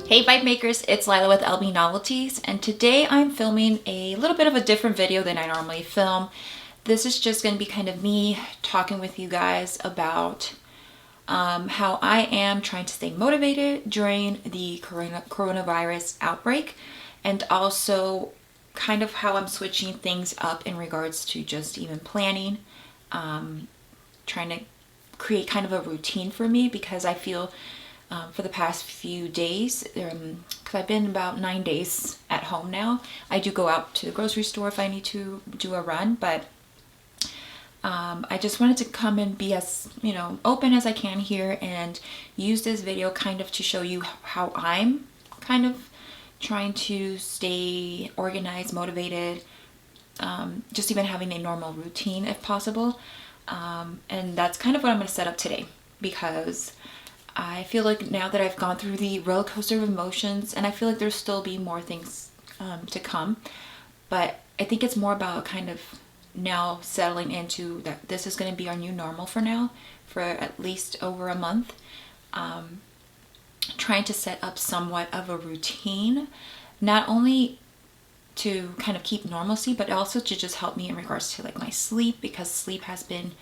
Hey Vibemakers, it's Lila with LB Novelties, and today I'm filming a little bit of a different video than I normally film. This is just going to be kind of me talking with you guys about how I am trying to stay motivated during the coronavirus outbreak, and also kind of how I'm switching things up in regards to just even planning, trying to create kind of a routine for me, because I feel for the past few days, because I've been about 9 days at home now. I do go out to the grocery store if I need to do a run, but I just wanted to come and be as, open as I can here and use this video kind of to show you how I'm kind of trying to stay organized, motivated, just even having a normal routine if possible. And that's kind of what I'm going to set up today, because I feel like now that I've gone through the roller coaster of emotions, and I feel like there's still be more things to come, but I think it's more about kind of now settling into that this is going to be our new normal for now, for at least over a month. Trying to set up somewhat of a routine, not only to kind of keep normalcy, but also to just help me in regards to like my sleep, because sleep has been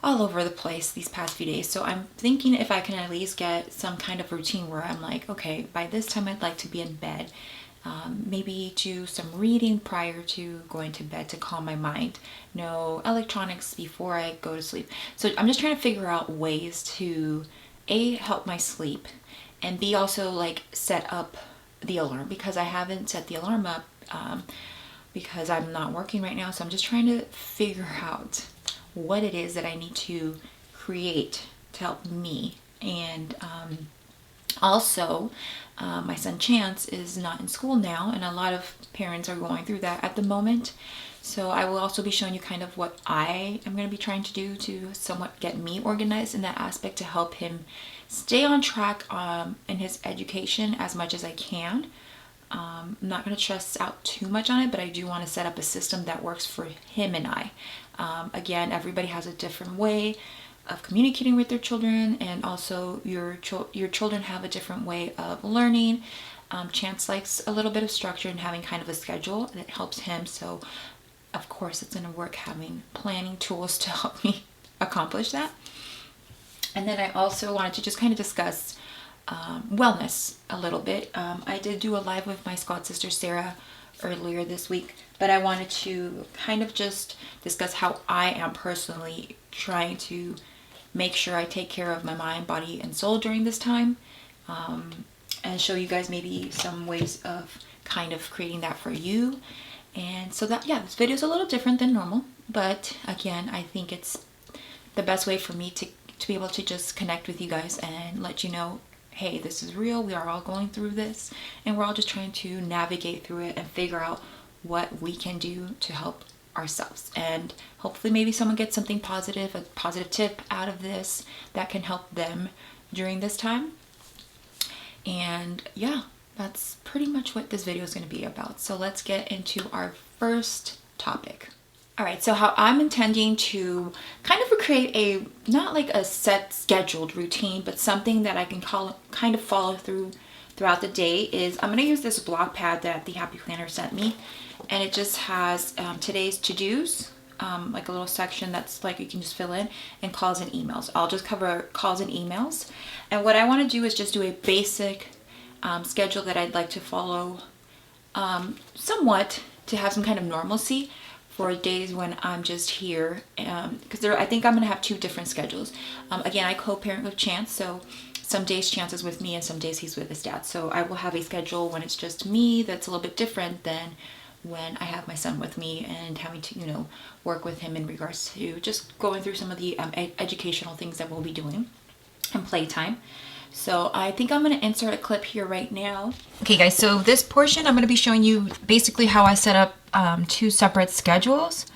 all over the place these past few days. So I'm thinking if I can at least get some kind of routine where I'm like, okay, by this time I'd like to be in bed. Maybe do some reading prior to going to bed to calm my mind. No electronics before I go to sleep. So I'm just trying to figure out ways to A, help my sleep, and B, also like set up the alarm, because I haven't set the alarm up because I'm not working right now. So I'm just trying to figure out what it is that I need to create to help me. And also, my son Chance is not in school now, and a lot of parents are going through that at the moment. So I will also be showing you kind of what I am going to be trying to do to somewhat get me organized in that aspect, to help him stay on track in his education as much as I can. I'm not going to stress out too much on it, but I do want to set up a system that works for him and I. Again, everybody has a different way of communicating with their children, and also your children have a different way of learning. Chance likes a little bit of structure and having kind of a schedule that helps him. So of course it's going to work having planning tools to help me accomplish that. And then I also wanted to just kind of discuss wellness a little bit. I did do a live with my squad sister Sarah earlier this week, but I wanted to kind of just discuss how I am personally trying to make sure I take care of my mind, body, and soul during this time, and show you guys maybe some ways of kind of creating that for you. And so that, yeah, this video is a little different than normal, but again, I think it's the best way for me to be able to just connect with you guys and let you know, hey, this is real. We are all going through this, and we're all just trying to navigate through it and figure out what we can do to help ourselves. And hopefully maybe someone gets something positive, a positive tip out of this that can help them during this time. And yeah, that's pretty much what this video is going to be about. So let's get into our first topic. All right, so how I'm intending to kind of create a, not like a set scheduled routine, but something that I can kind of follow throughout the day, is I'm going to use this block pad that the Happy Planner sent me. And it just has today's to-dos, like a little section that's like you can just fill in, and calls and emails. I'll just cover calls and emails. And what I want to do is just do a basic schedule that I'd like to follow somewhat, to have some kind of normalcy for days when I'm just here, because I think I'm going to have two different schedules. Again, I co-parent with Chance, so some days Chance is with me and some days he's with his dad. So I will have a schedule when it's just me that's a little bit different than when I have my son with me and having to, work with him in regards to just going through some of the educational things that we'll be doing and playtime. So I think I'm going to insert a clip here right now. Okay guys, so this portion I'm going to be showing you basically how I set up two separate schedules.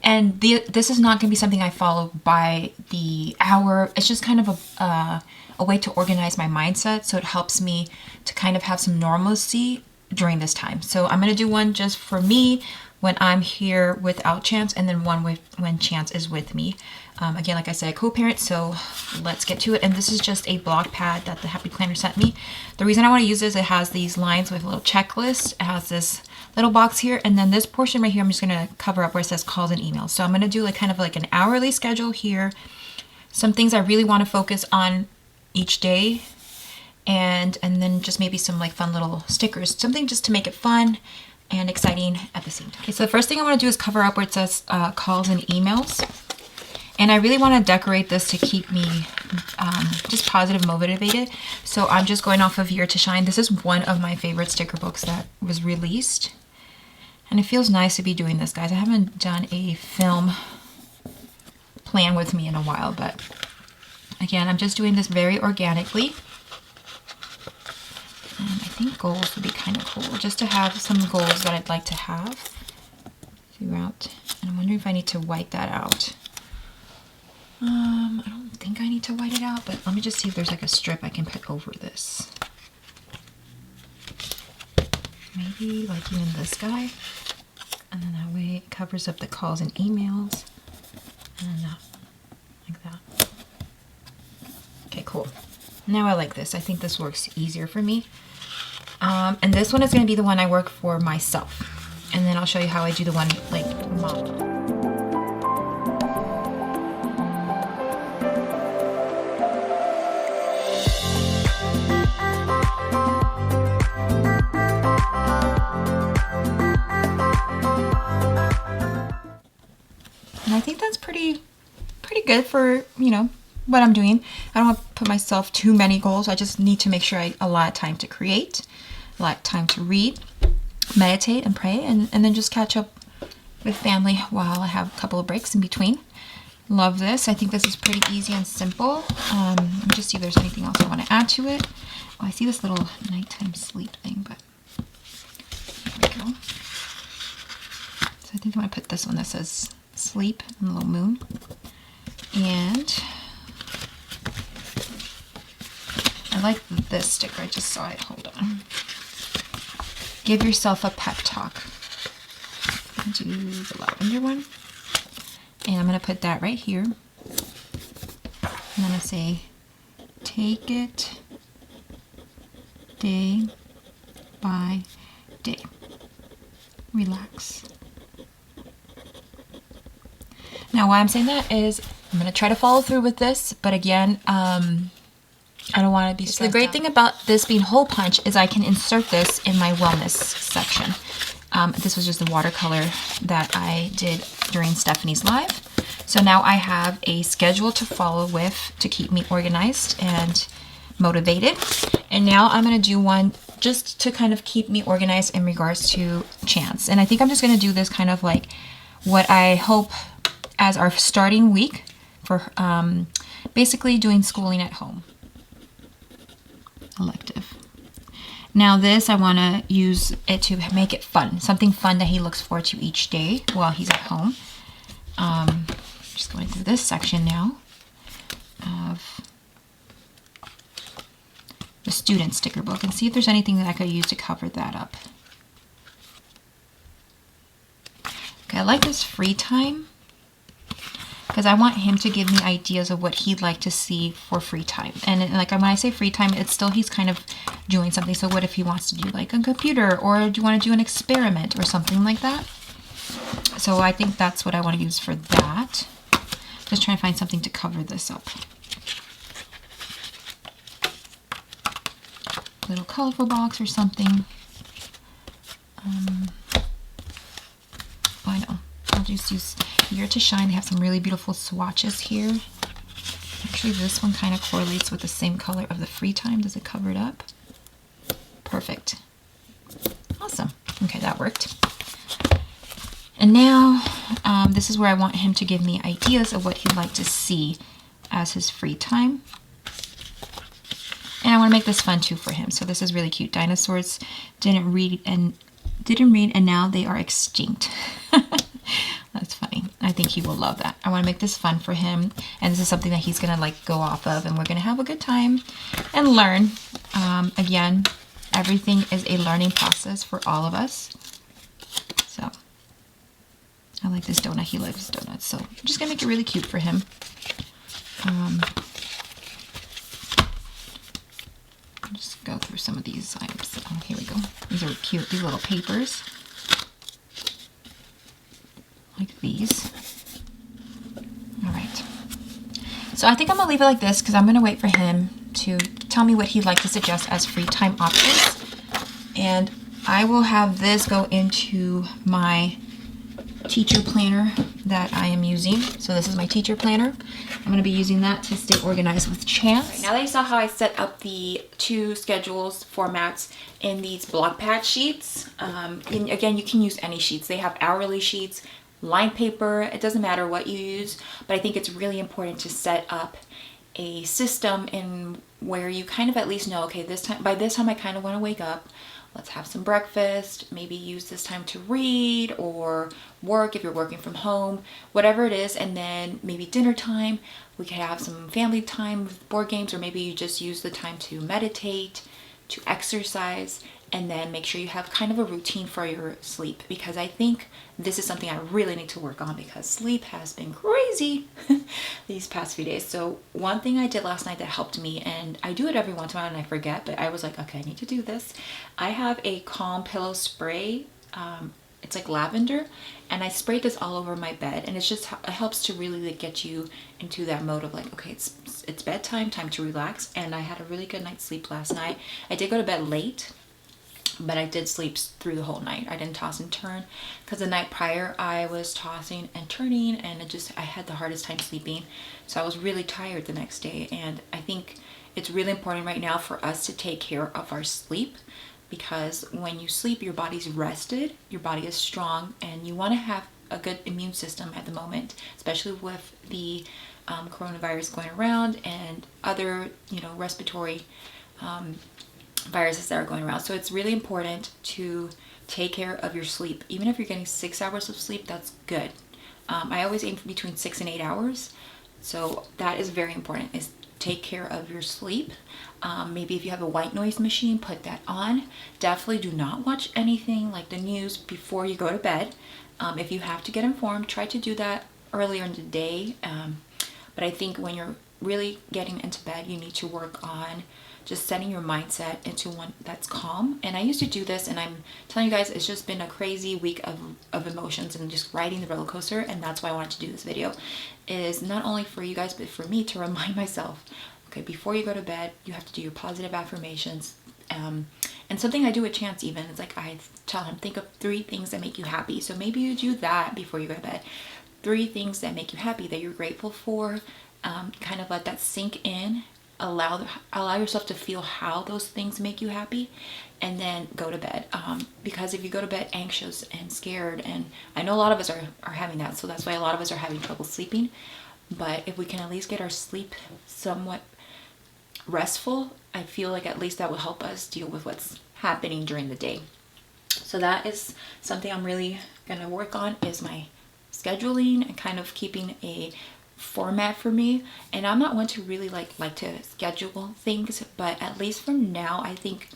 And this is not going to be something I follow by the hour. It's just kind of a way to organize my mindset, so it helps me to kind of have some normalcy during this time. So I'm going to do one just for me, when I'm here without Chance, and then one when Chance is with me. Again, like I said, I co-parent, so let's get to it. And this is just a block pad that the Happy Planner sent me. The reason I want to use this, it has these lines with a little checklist. It has this little box here, and then this portion right here, I'm just going to cover up where it says calls and emails. So I'm going to do like kind of like an hourly schedule here. Some things I really want to focus on each day, and then just maybe some like fun little stickers, something just to make it fun and exciting at the same time. Okay, so the first thing I want to do is cover up where it says calls and emails. And I really want to decorate this to keep me just positive, motivated. So I'm just going off of Year to Shine. This is one of my favorite sticker books that was released. And it feels nice to be doing this, guys. I haven't done a film plan with me in a while, but again, I'm just doing this very organically. And I think goals would be kind of cool, just to have some goals that I'd like to have throughout. And I'm wondering if I need to white that out. I don't think I need to white it out, but let me just see if there's like a strip I can put over this. Maybe like even this guy. And then that way it covers up the calls and emails. And then that, like that. Okay, cool. Now I like this. I think this works easier for me. And this one is going to be the one I work for myself. And then I'll show you how I do the one like mom. I think that's pretty good for, you know, what I'm doing. I don't want to put myself too many goals. I just need to make sure I allot time to create, allot time to read, meditate and pray, and then just catch up with family while I have a couple of breaks in between. Love this. I think this is pretty easy and simple. Let me just see if there's anything else I want to add to it. Oh, I see this little nighttime sleep thing, but there we go. So I think I want to put this one that says sleep and the little moon. And I like this sticker. I just saw it. Hold on. Give yourself a pep talk. I'll do the lavender one. And I'm going to put that right here. I'm going to say, take it day by day. Relax. Now, why I'm saying that is I'm going to try to follow through with this, but again, I don't want to be stressed out. The great thing about this being hole punch is I can insert this in my wellness section. This was just the watercolor that I did during Stephanie's live. So now I have a schedule to follow with to keep me organized and motivated. And now I'm going to do one just to kind of keep me organized in regards to Chance. And I think I'm just going to do this kind of like what I hope as our starting week for basically doing schooling at home. Elective. Now this, I want to use it to make it fun. Something fun that he looks forward to each day while he's at home. Just going through this section now of the student sticker book and see if there's anything that I could use to cover that up. Okay, I like this free time, because I want him to give me ideas of what he'd like to see for free time. And like when I say free time, it's still he's kind of doing something. So what if he wants to do like a computer, or do you want to do an experiment or something like that? So I think that's what I want to use for that. Just trying to find something to cover this up. Little colorful box or something. I know. I'll just use Year to Shine. They have some really beautiful swatches here. Actually, this one kind of correlates with the same color of the free time. Does it cover it up? Perfect. Awesome. Okay, that worked. And now, this is where I want him to give me ideas of what he'd like to see as his free time. And I want to make this fun too for him. So this is really cute. Dinosaurs didn't read and now they are extinct. That's funny. I think he will love that. I want to make this fun for him, and this is something that he's gonna like go off of, and we're gonna have a good time and learn. Again, everything is a learning process for all of us. So I like this donut. He loves donuts. So I'm just going to make it really cute for him. Just go through some of these items. Oh, here we go. These are cute. These little papers. Like these. All right. So I think I'm going to leave it like this because I'm going to wait for him to tell me what he'd like to suggest as free time options. And I will have this go into my teacher planner that I am using. So this is my teacher planner. I'm going to be using that to stay organized with Chance. Right, now that you saw how I set up the two schedules formats in these block pad sheets, and again, you can use any sheets. They have hourly sheets, line paper, it doesn't matter what you use, but I think it's really important to set up a system in where you kind of at least know, okay, by this time I kind of want to wake up. Let's have some breakfast, maybe use this time to read or work if you're working from home, whatever it is. And then maybe dinner time, we could have some family time with board games, or maybe you just use the time to meditate, to exercise, and then make sure you have kind of a routine for your sleep, because I think this is something I really need to work on because sleep has been crazy these past few days. So one thing I did last night that helped me, and I do it every once in a while and I forget, but I was like, okay, I need to do this. I have a Calm pillow spray. It's like lavender, and I sprayed this all over my bed, and it helps to really like get you into that mode of like, okay, it's bedtime, time to relax. And I had a really good night's sleep last night. I did go to bed late, but I did sleep through the whole night. I didn't toss and turn because the night prior I was tossing and turning, and I had the hardest time sleeping. So I was really tired the next day, and I think it's really important right now for us to take care of our sleep, because when you sleep, your body's rested, your body is strong, and you want to have a good immune system at the moment, especially with the coronavirus going around and other, respiratory viruses that are going around. So it's really important to take care of your sleep. Even if you're getting 6 hours of sleep, that's good. I always aim for between 6 and 8 hours. So that is very important, is take care of your sleep. Maybe if you have a white noise machine, put that on. Definitely do not watch anything like the news before you go to bed. If you have to get informed, try to do that earlier in the day. But I think when you're really getting into bed, you need to work on just setting your mindset into one that's calm. And I used to do this, and I'm telling you guys, it's just been a crazy week of emotions and just riding the roller coaster. And that's why I wanted to do this video, is not only for you guys, but for me to remind myself, okay, before you go to bed, you have to do your positive affirmations. And something I do with Chance even, it's like I tell him, think of 3 things that make you happy. So maybe you do that before you go to bed. 3 things that make you happy, that you're grateful for. Kind of let that sink in. Allow yourself to feel how those things make you happy, and then go to bed. Because if you go to bed anxious and scared, and I know a lot of us are having that, so that's why a lot of us are having trouble sleeping. But if we can at least get our sleep somewhat restful, I feel like at least that will help us deal with what's happening during the day. So that is something I'm really gonna work on, is my scheduling and kind of keeping a format for me. And I'm not one to really like to schedule things, but at least for now, I think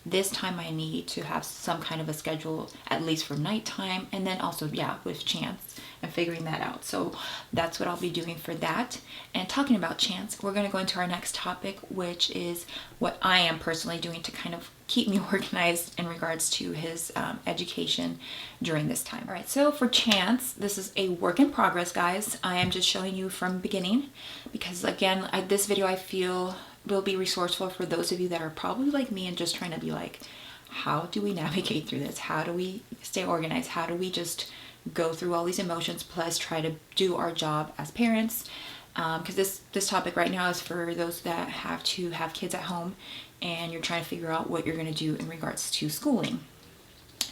this time I need to have some kind of a schedule, at least for nighttime, and then also, yeah, with Chance and figuring that out. So that's what I'll be doing for that. And talking about Chance, we're going to go into our next topic, which is what I am personally doing to kind of keep me organized in regards to his education during this time. All right, so for Chance, this is a work in progress, guys. I am just showing you from beginning, because again, this video I feel will be resourceful for those of you that are probably like me and just trying to be like, how do we navigate through this? How do we stay organized? How do we just go through all these emotions plus try to do our job as parents? Because this topic right now is for those that have to have kids at home and you're trying to figure out what you're going to do in regards to schooling.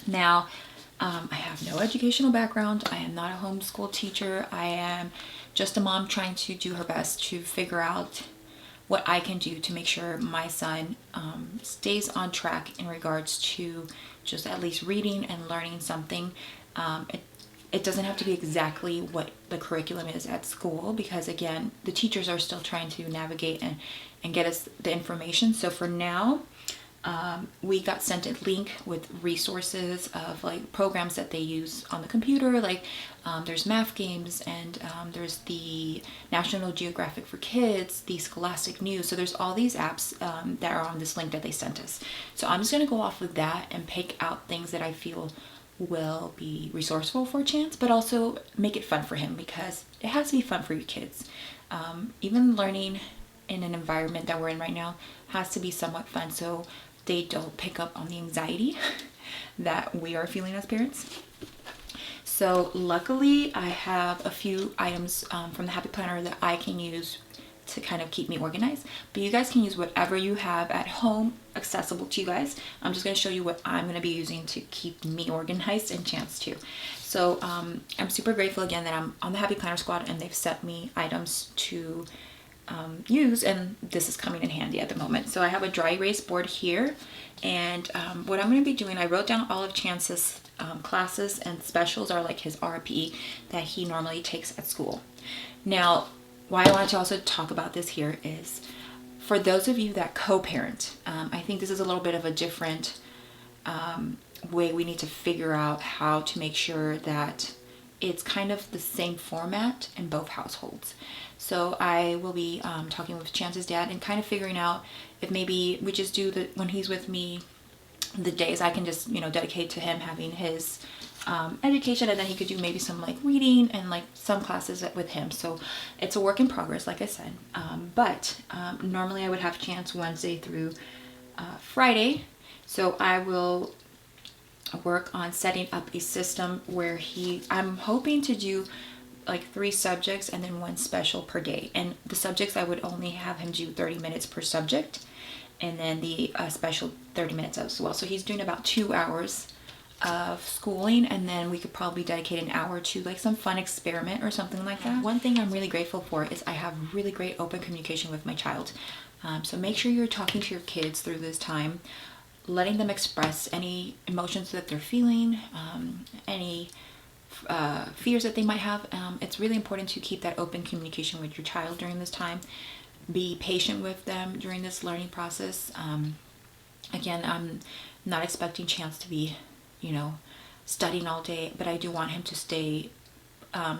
Now, I have no educational background. I am not a homeschool teacher. I am just a mom trying to do her best to figure out what I can do to make sure my son stays on track in regards to just at least reading and learning something. It doesn't have to be exactly what the curriculum is at school, because again, the teachers are still trying to navigate and get us the information. So for now, We got sent a link with resources of like programs that they use on the computer, like there's math games, and there's the National Geographic for Kids, the Scholastic News. So there's all these apps that are on this link that they sent us. So I'm just going to go off of that and pick out things that I feel will be resourceful for Chance, but also make it fun for him, because it has to be fun for your kids. Even learning in an environment that we're in right now has to be somewhat fun, so they don't pick up on the anxiety that we are feeling as parents. So luckily I have a few items from the Happy Planner that I can use to kind of keep me organized, but you guys can use whatever you have at home accessible to you guys. I'm just going to show you what I'm going to be using to keep me organized, and Chance too. So I'm super grateful again that I'm on the Happy Planner squad and they've sent me items to use, and this is coming in handy at the moment. So I have a dry erase board here, and what I'm going to be doing, I wrote down all of Chance's classes and specials, are like his RPE that he normally takes at school. Now, why I wanted to also talk about this here is for those of you that co-parent, I think this is a little bit of a different way we need to figure out how to make sure that it's kind of the same format in both households. So I will be talking with Chance's dad and kind of figuring out if maybe we just do when he's with me, the days I can just, dedicate to him having his education, and then he could do maybe some like reading and like some classes with him. So it's a work in progress, like I said. But normally I would have Chance Wednesday through Friday. So I will work on setting up a system where I'm hoping to do like 3 subjects and then 1 special per day. And the subjects, I would only have him do 30 minutes per subject, and then the special 30 minutes as well. So he's doing about 2 hours of schooling, and then we could probably dedicate an hour to like some fun experiment or something like that. One thing I'm really grateful for is I have really great open communication with my child. So make sure you're talking to your kids through this time, letting them express any emotions that they're feeling, any fears that they might have. It's really important to keep that open communication with your child during this time. Be patient with them during this learning process. Again, I'm not expecting Chance to be, studying all day, but I do want him to stay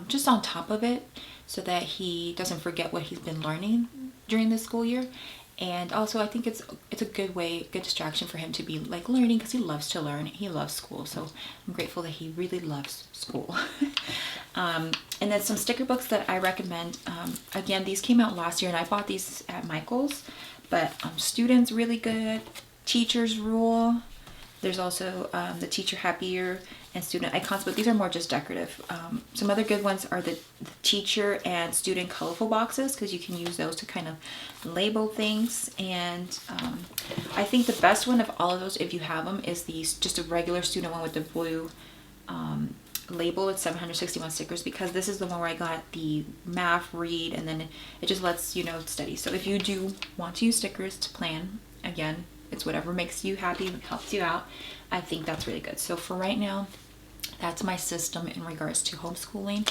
just on top of it so that he doesn't forget what he's been learning during this school year. And also I think it's a good distraction for him to be like learning, because he loves to learn. He loves school. So I'm grateful that he really loves school. And then some sticker books that I recommend. Again, these came out last year and I bought these at Michael's, but Students really good. Teacher's Rule. There's also the Teacher Happier and Student Icons, but these are more just decorative. Some other good ones are the Teacher and Student Colorful boxes, because you can use those to kind of label things. And I think the best one of all of those, if you have them, is just a regular student one with the blue label. It's 761 stickers, because this is the one where I got the math, read, and then it just lets you know study. So if you do want to use stickers to plan, again, it's whatever makes you happy and helps you out. I think that's really good. So for right now, that's my system in regards to homeschooling.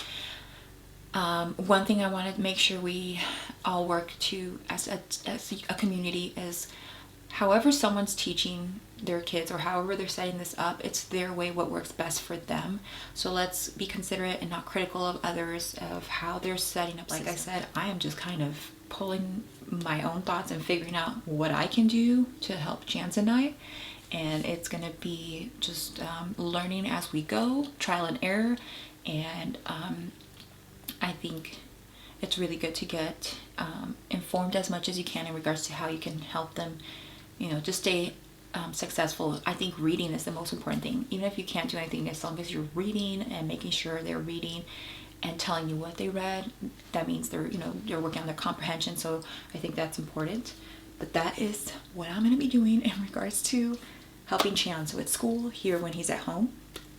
One thing I want to make sure we all work to as a community is, however someone's teaching their kids or however they're setting this up, it's their way, what works best for them. So let's be considerate and not critical of others of how they're setting up. Like I said, I am just kind of pulling my own thoughts and figuring out what I can do to help Chance and I. And it's going to be just learning as we go, trial and error. And I think it's really good to get informed as much as you can in regards to how you can help them, just stay successful. I think reading is the most important thing. Even if you can't do anything, as long as you're reading and making sure they're reading and telling you what they read, that means they're working on their comprehension. So I think that's important. But that is what I'm going to be doing in regards to helping Chance with school here when he's at home.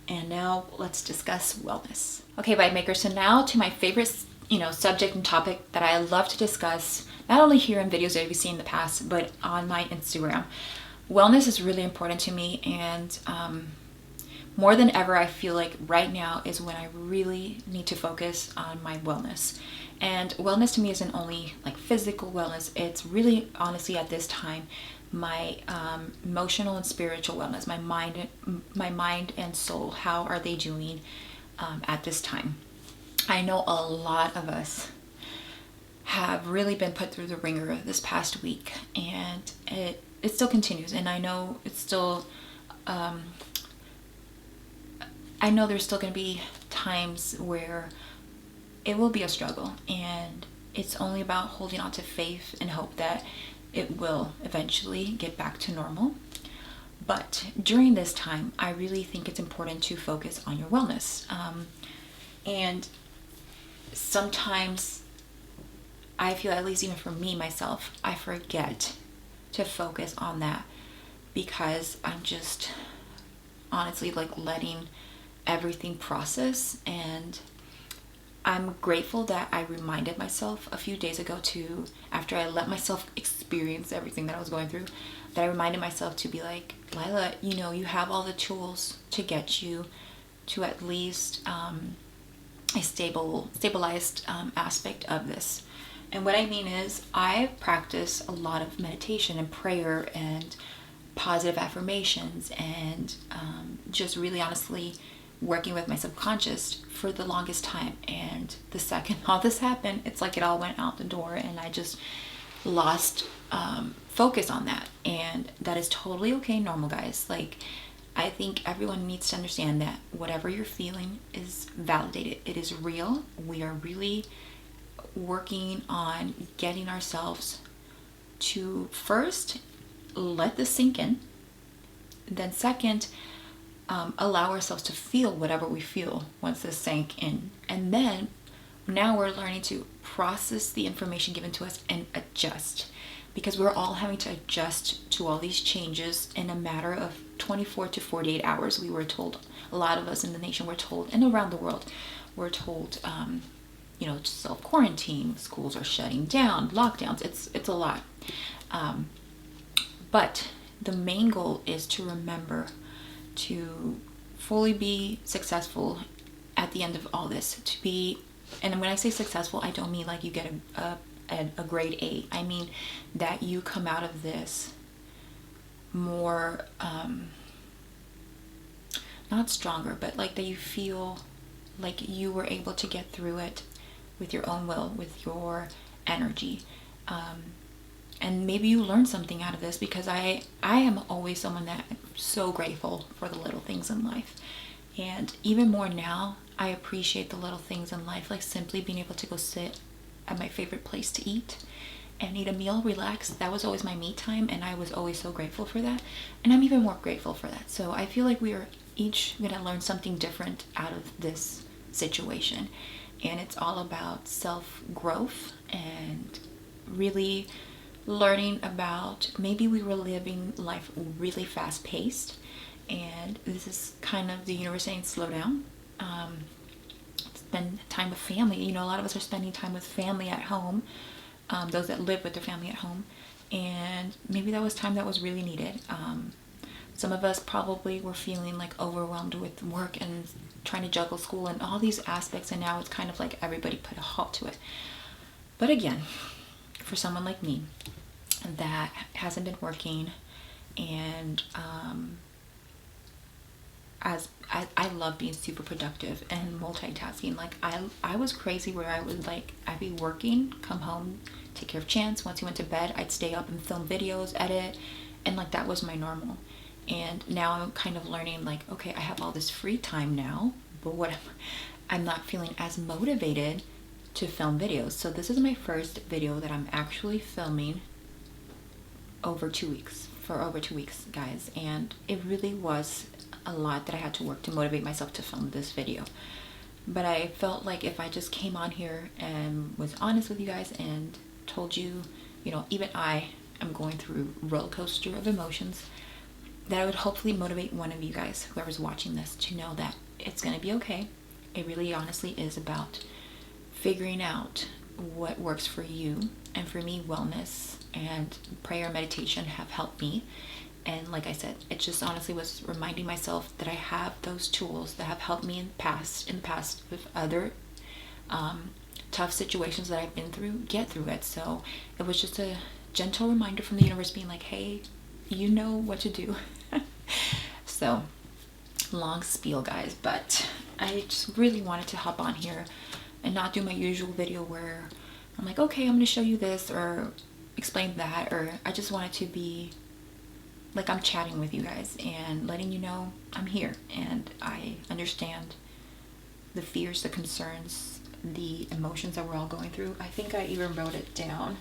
And now let's discuss wellness. Okay, Vibemakers, so now to my favorite subject and topic that I love to discuss, not only here in videos that you've seen in the past, but on my Instagram. Wellness is really important to me, and more than ever, I feel like right now is when I really need to focus on my wellness. And wellness to me isn't only like physical wellness, it's really honestly at this time my emotional and spiritual wellness, my mind and soul. How are they doing at this time? I know a lot of us have really been put through the ringer this past week, and it still continues. And I know it's still I know there's still going to be times where it will be a struggle, and it's only about holding on to faith and hope that it will eventually get back to normal. But during this time, I really think it's important to focus on your wellness. And sometimes I feel, at least even for me, myself, I forget to focus on that because I'm just honestly like letting everything process. And I'm grateful that I reminded myself a few days ago to, after I let myself experience everything that I was going through, that I reminded myself to be like, Lila, you know, you have all the tools to get you to at least a stabilized aspect of this. And what I mean is, I practice a lot of meditation and prayer and positive affirmations and just really honestly working with my subconscious for the longest time. And the second all this happened, it's like it all went out the door, and I just lost focus on that. And that is totally okay, normal, guys. Like, I think everyone needs to understand that whatever you're feeling is validated. It is real. We are really working on getting ourselves to first let this sink in, then second, allow ourselves to feel whatever we feel once this sank in. And then now we're learning to process the information given to us and adjust, because we're all having to adjust to all these changes in a matter of 24 to 48 hours. We were told, a lot of us in the nation were told, and around the world, we're told, self-quarantine, schools are shutting down, lockdowns, it's a lot. But the main goal is to remember to fully be successful at the end of all this. To be, and when I say successful, I don't mean like you get a grade A. I mean that you come out of this more, not stronger, but like that you feel like you were able to get through it with your own will, with your energy. And maybe you learned something out of this, because I am always someone that I'm so grateful for the little things in life. And even more now, I appreciate the little things in life, like simply being able to go sit at my favorite place to eat and eat a meal, relax. That was always my me time, and I was always so grateful for that. And I'm even more grateful for that. So I feel like we are each going to learn something different out of this situation. And it's all about self-growth and really learning about, maybe we were living life really fast-paced, and this is kind of the universe saying slow down. Spend time with family. You know, a lot of us are spending time with family at home, those that live with their family at home, and maybe that was time that was really needed. Some of us probably were feeling like overwhelmed with work and trying to juggle school and all these aspects, and now it's kind of like everybody put a halt to it. But again, for someone like me that hasn't been working, and as I love being super productive and multitasking. Like I was crazy where I was like, I'd be working, come home, take care of Chance. Once he went to bed, I'd stay up and film videos, edit, and like that was my normal. And now I'm kind of learning, like, okay, I have all this free time now, but I'm not feeling as motivated to film videos. So this is my first video that I'm actually filming for over 2 weeks, guys. And it really was a lot that I had to work to motivate myself to film this video. But I felt like if I just came on here and was honest with you guys and told you, you know, even I am going through a roller coaster of emotions, that I would hopefully motivate one of you guys, whoever's watching this, to know that it's going to be okay. It really honestly is about figuring out what works for you. And for me, wellness and prayer and meditation have helped me. And like I said, it just honestly was reminding myself that I have those tools that have helped me in the past with other tough situations that I've been through, get through it. So it was just a gentle reminder from the universe being like, hey, you know what to do. So long spiel, guys, but I just really wanted to hop on here and not do my usual video where I'm like, okay, I'm going to show you this or explain that, or I just wanted to be like I'm chatting with you guys and letting you know I'm here and I understand the fears, the concerns, the emotions that we're all going through. I think I even wrote it down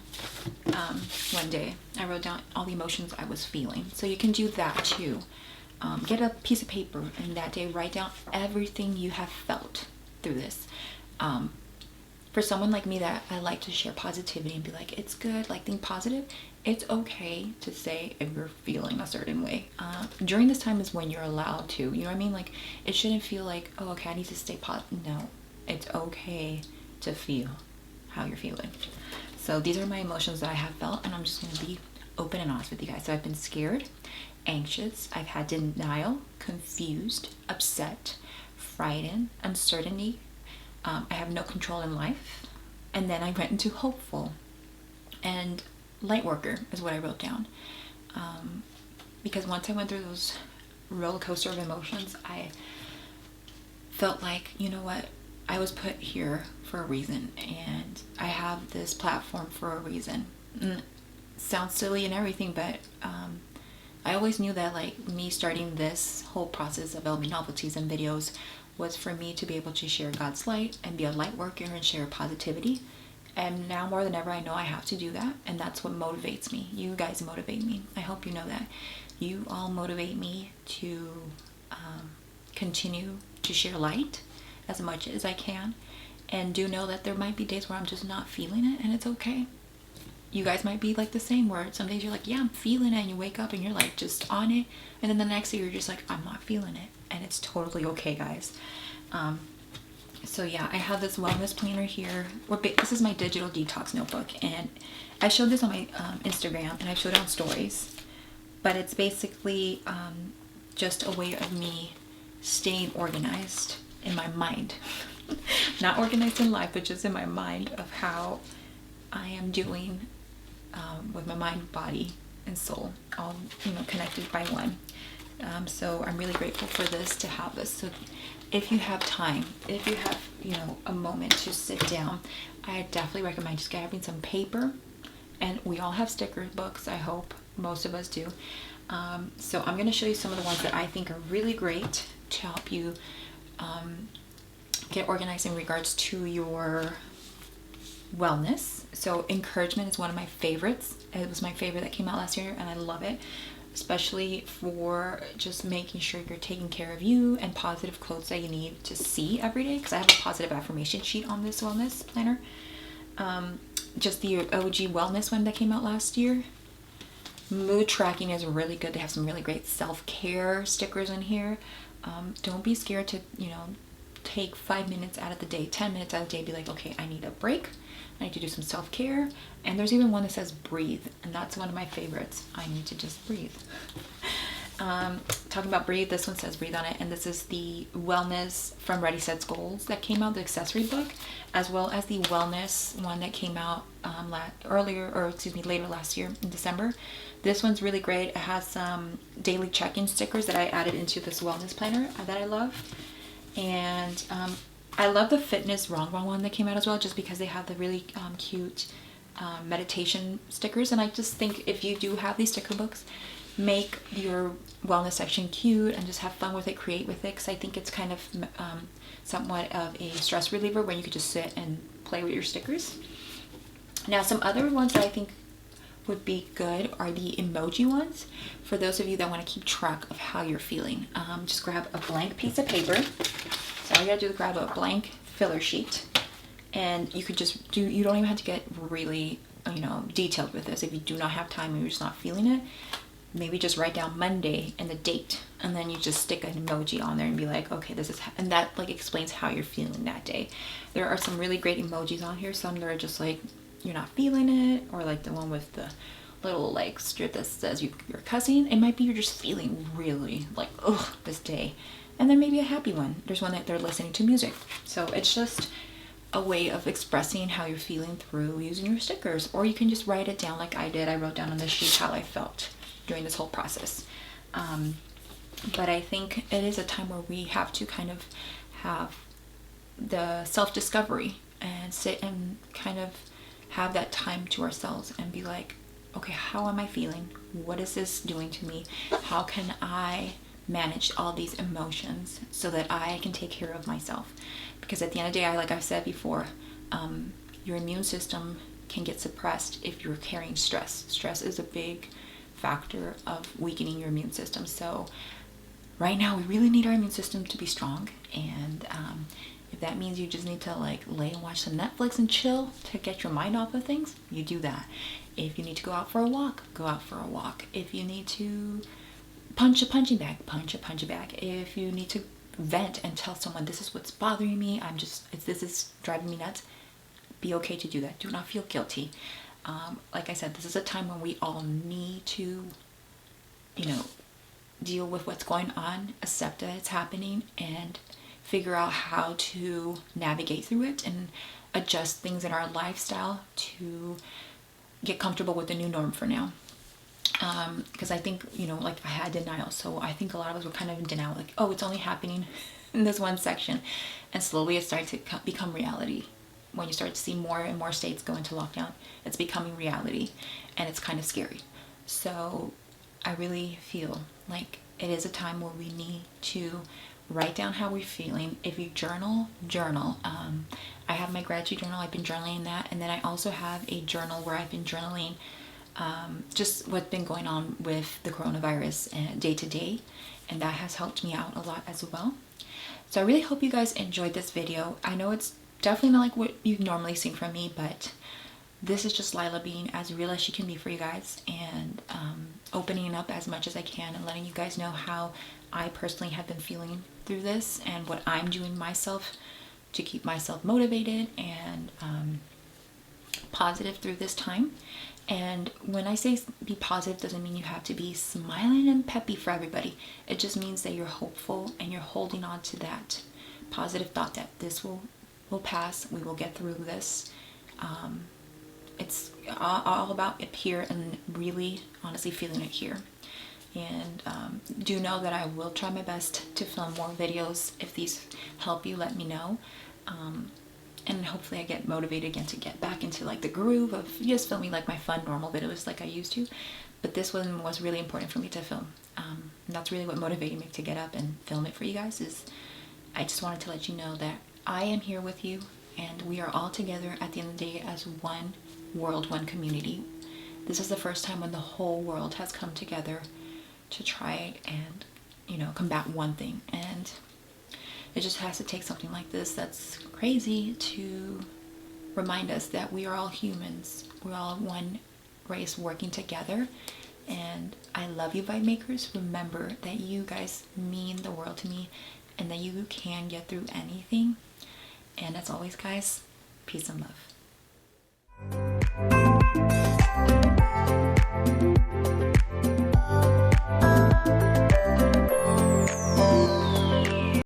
one day. I wrote down all the emotions I was feeling. So you can do that too. Get a piece of paper and that day write down everything you have felt through this. For someone like me that I like to share positivity and be like, it's good, like think positive, it's okay to say if you're feeling a certain way. During this time is when you're allowed to, you know what I mean? Like it shouldn't feel like, oh, okay, I need to stay positive. No, it's okay to feel how you're feeling. So these are my emotions that I have felt, and I'm just going to be open and honest with you guys. So I've been scared, anxious, I've had denial, confused, upset, frightened, uncertainty. I have no control in life. And then I went into hopeful and light worker is what I wrote down. Because once I went through those roller coaster of emotions, I felt like, you know what, I was put here for a reason and I have this platform for a reason. Sounds silly and everything, but I always knew that like me starting this whole process of LB novelties and videos was for me to be able to share God's light and be a light worker and share positivity. And now more than ever, I know I have to do that. And that's what motivates me. You guys motivate me. I hope you know that. You all motivate me to continue to share light as much as I can. And do know that there might be days where I'm just not feeling it, and it's okay. You guys might be like the same, where some days you're like, yeah, I'm feeling it, and you wake up and you're like just on it, and then the next day you're just like, I'm not feeling it, and it's totally okay, guys. So yeah, I have this wellness planner here. This is my digital detox notebook, and I showed this on my Instagram, and I showed it on stories, but it's basically just a way of me staying organized in my mind. Not organized in life, but just in my mind of how I am doing with my mind, body, and soul, all connected by one. So I'm really grateful for this, to have this. So if you have time, if you have a moment to sit down, I definitely recommend just grabbing some paper. And we all have sticker books. I hope most of us do. So I'm going to show you some of the ones that I think are really great to help you get organized in regards to your wellness. So encouragement is one of my favorites. It was my favorite that came out last year, and I love it, especially for just making sure you're taking care of you and positive quotes that you need to see every day, because I have a positive affirmation sheet on this wellness planner. Just the OG wellness one that came out last year. Mood tracking is really good. They have some really great self-care stickers in here. Don't be scared to take 5 minutes out of the day, 10 minutes out of the day, be like, okay, I need a break, I need to do some self-care. And there's even one that says breathe, and that's one of my favorites. I need to just breathe. Talking about breathe, this one says breathe on it, and this is the wellness from Ready Set Goals that came out, the accessory book, as well as the wellness one that came out later last year in December. This one's really great. It has some daily check-in stickers that I added into this wellness planner that I love. And I love the fitness wrong one that came out as well, just because they have the really cute meditation stickers. And I just think if you do have these sticker books, make your wellness section cute and just have fun with it, create with it, because I think it's kind of somewhat of a stress reliever when you could just sit and play with your stickers. Now, some other ones that I think would be good are the emoji ones. For those of you that want to keep track of how you're feeling, just grab a blank piece of paper. So all you gotta do is grab a blank filler sheet, and you could just you don't even have to get really detailed with this. If you do not have time and you're just not feeling it, maybe just write down Monday and the date, and then you just stick an emoji on there and be like, okay, this is, and that like explains how you're feeling that day. There are some really great emojis on here. Some that are just like you're not feeling it, or like the one with the little like strip that says you're cussing. It might be you're just feeling really like, ugh, this day. And then maybe a happy one. There's one that they're listening to music. So it's just a way of expressing how you're feeling through using your stickers. Or you can just write it down like I did. I wrote down on the sheet how I felt during this whole process. But I think it is a time where we have to kind of have the self-discovery and sit and kind of have that time to ourselves and be like, okay, how am I feeling? What is this doing to me? How can I manage all these emotions so that I can take care of myself? Because at the end of the day, like I've said before, your immune system can get suppressed if you're carrying stress. Stress is a big factor of weakening your immune system. So right now we really need our immune system to be strong, and if that means you just need to like lay and watch some Netflix and chill to get your mind off of things, you do that. If you need to go out for a walk, go out for a walk. If you need to punch a punching bag, punch a punching bag. If you need to vent and tell someone this is what's bothering me, this is driving me nuts, be okay to do that. Do not feel guilty. Like I said, this is a time when we all need to, deal with what's going on, accept that it's happening, and figure out how to navigate through it and adjust things in our lifestyle to get comfortable with the new norm for now. Because I think, like I had denial, so I think a lot of us were kind of in denial, like, oh, it's only happening in this one section, and slowly it started to become reality. When you start to see more and more states go into lockdown, it's becoming reality, and it's kind of scary. So I really feel like it is a time where we need to write down how we're feeling. If you journal. I have my gratitude journal. I've been journaling that, and then I also have a journal where I've been journaling just what's been going on with the coronavirus day to day, and that has helped me out a lot as well. So I really hope you guys enjoyed this video. I know it's definitely not like what you've normally seen from me, but this is just Lila being as real as she can be for you guys, and opening up as much as I can and letting you guys know how I personally have been feeling through this and what I'm doing myself to keep myself motivated and positive through this time. And when I say be positive, doesn't mean you have to be smiling and peppy for everybody. It just means that you're hopeful and you're holding on to that positive thought that this will pass, we will get through this. It's all about it here, and really honestly feeling it here. And do know that I will try my best to film more videos. If these help you, let me know. And hopefully I get motivated again to get back into like the groove of just filming like my fun normal videos like I used to. But this one was really important for me to film. And that's really what motivated me to get up and film it for you guys. Is I just wanted to let you know that I am here with you, and we are all together at the end of the day as one world, one community. This is the first time when the whole world has come together to try and, combat one thing. And it just has to take something like this that's crazy to remind us that we are all humans. We're all one race working together. And I love you, Vibemakers. Remember that you guys mean the world to me, and that you can get through anything. And as always, guys, peace and love.